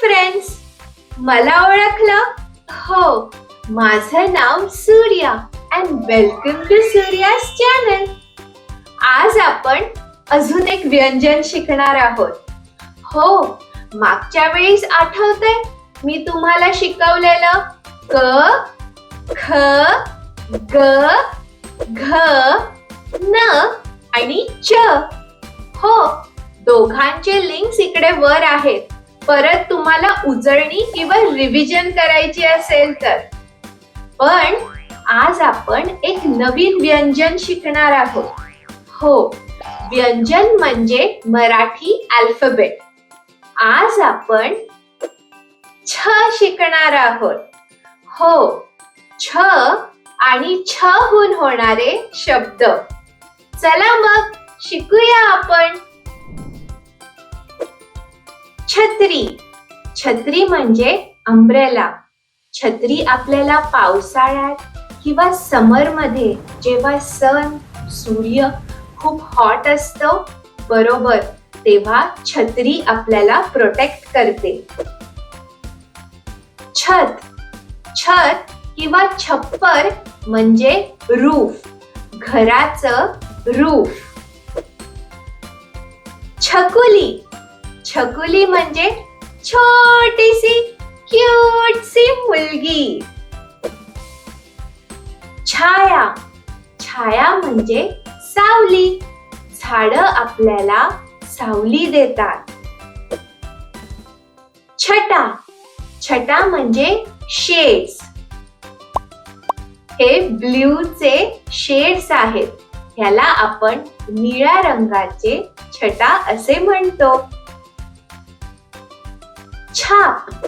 Friends, मला ओळखलं? हो, माझं नाव Surya and welcome to Surya's channel. आज आपण अजून एक व्यंजन शिकणार आहोत. हो, मागच्या वेळेस आठवतंय मी तुम्हाला शिकवलेलं क, ख, ग, घ, न आणि च. हो, दोघांचे लिंक्स इकडे वर आहेत. परत तुम्हाला उजळणी किंवा रिव्हिजन करायची असेल तर. पण आज आपण एक नवीन व्यंजन शिकणार आहोत. हो, व्यंजन म्हणजे मराठी अल्फाबेट. आज आपण छ शिकणार आहोत. हो, छ आणि छ हून होणारे शब्द. चला मग शिकूया आपण. छत्री. छत्री म्हणजे अम्ब्रेला. छत्री आपल्याला पावसाळ्यात किंवा समर मध्ये जेव्हा सन, सूर्य खूप हॉट असतो, बरोबर तेव्हा छत्री आपल्याला प्रोटेक्ट करते. छत. छत किंवा छप्पर म्हणजे रूफ, घराचं रूफ. छकुली. छकुली म्हणजे छोटीशी क्यूटशी मुलगी. छाया. छाया म्हणजे सावली, झाडं आपल्याला सावली देतात. छटा. छटा म्हणजे शेड्स. हे ब्ल्यूचे शेड्स आहेत. ह्याला आपण निळ्या रंगाचे छटा असे म्हणतो. छाप.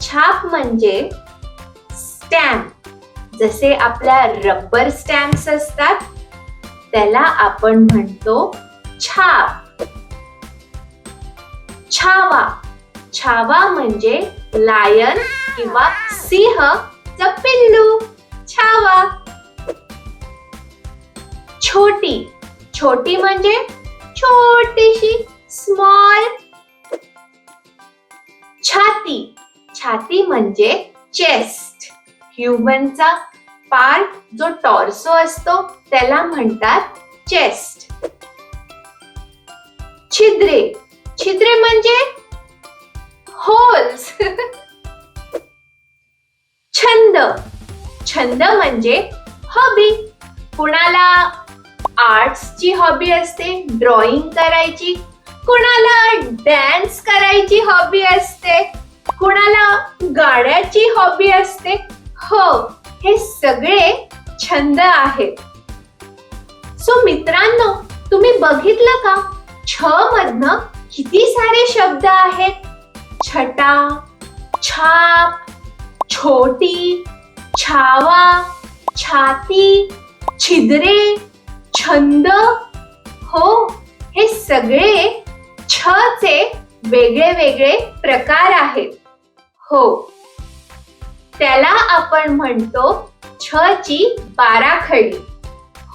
छाप म्हणजे स्टॅम्प. जसे आपल्या रबर स्टॅम्प्स असतात त्याला आपण म्हणतो छाप. छावा. छावा म्हणजे लायन किंवा सिंहचं पिल्लू. छावा. छोटी. छोटी म्हणजे छोटीशी, स्मॉल. छाती. छाती म्हणजे चेस्ट. ह्युमनचा पार्ट जो टॉर्सो असतो त्याला म्हणतात चेस्ट. छिद्रे. छिद्रे म्हणजे होल्स. छंद. छंद म्हणजे हॉबी. कुणाला आर्ट्सची हॉबी असते, ड्रॉइंग करायची. कुणाला डान्स करायची हॉबी असते, कुणाला गाण्याची हॉबी असते. हो, हे सगळे छंद आहेत. सो मित्रांनो, तुम्ही बघितलं का छ मधनं किती सारे शब्द आहेत. छटा, छाप, छोटी, छावा, छाती, छिद्रे, छंद. हो, हे सगळे छ चे वेगळे वेगळे प्रकार आहेत. हो, त्याला आपण म्हणतो छ ची बाराखडी.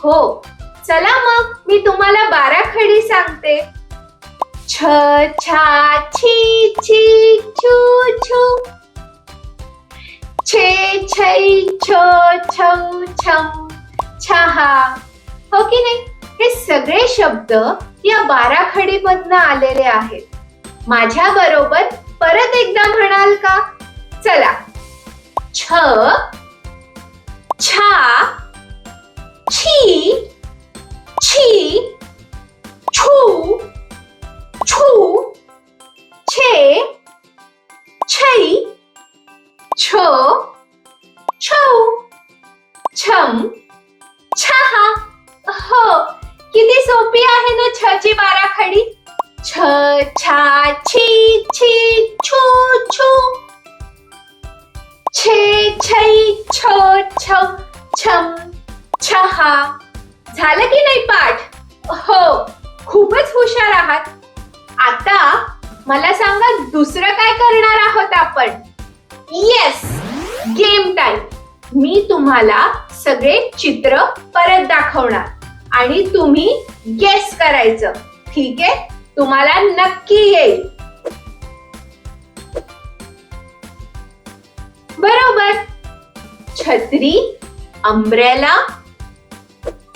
हो, चला मग मी तुम्हाला बाराखडी सांगते. छ, छा, छी, छी, छू, छू. छे, छै, छो, छौ, छम, छहा. हो की नाही? हे सगळे शब्द या बाराखडी मधनं आलेले आहेत. माझ्या बरोबर परत एकदा म्हणाल का? चला. छ, छा, छी, छी, छू, छू, छे, छै, छो, छौ, छम, छहा. हो, किती सोपी आहे ना छ ची बाराखडी. छ, छा, छी, छी, छू, छू. छे, छै, छो, छौ, छम, छहा. झालं की नाही पाठ? हो, खूपच हुशार आहात. आता मला सांगा दुसरं काय करणार आहोत आपण? Yes, game time. मी तुम्हाला सगळे चित्र परत दाखवणार आणि तुम्ही गेस करायचं. ठीक आहे? तुम्हाला नक्की येईल. छत्री, अम्ब्रेला,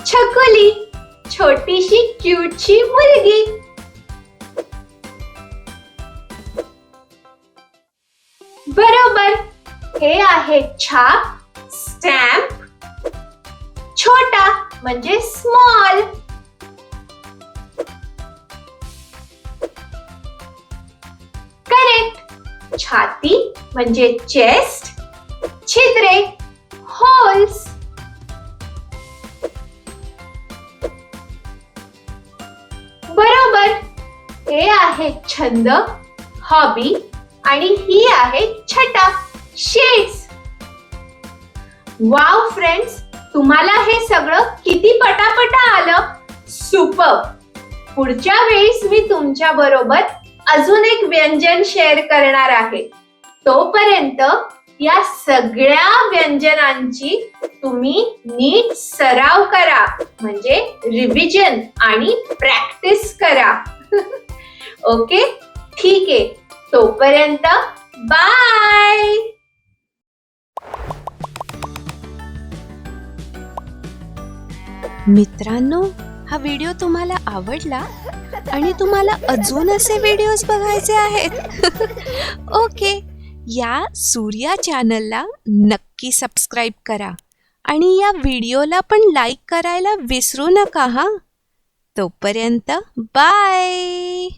छकुली, छोटीशी क्यूटची मुलगी. बरोबर, हे आहे छाप, स्टॅम्प. छोटा म्हणजे स्मॉल. करेक्ट. छाती म्हणजे चेस्ट, छिद्रे, होल्स. बरोबर, हे आहे छंद, हॉबी, आणि ही आहे छटा, शेड्स. वाव फ्रेंड्स, तुम्हाला हे सगळं किती पटापटा आलं. सुपर. पुढच्या वेळेस मी तुमच्या बरोबर अजून एक व्यंजन शेअर करणार आहे. तोपर्यंत या सगळ्या व्यंजनांची तुम्ही नीट सराव करा, म्हणजे रिव्हिजन आणि प्रॅक्टिस करा. ओके, ठीक आहे. तोपर्यंत बाय. मित्रांनो, हा व्हिडिओ तुम्हाला आवडला आणि तुम्हाला अजून असे व्हिडिओज बघायचे आहेत? ओके, या सूर्या चॅनलला नक्की सबस्क्राईब करा आणि या व्हिडिओला पण लाईक करायला विसरू नका हा. तोपर्यंत बाय.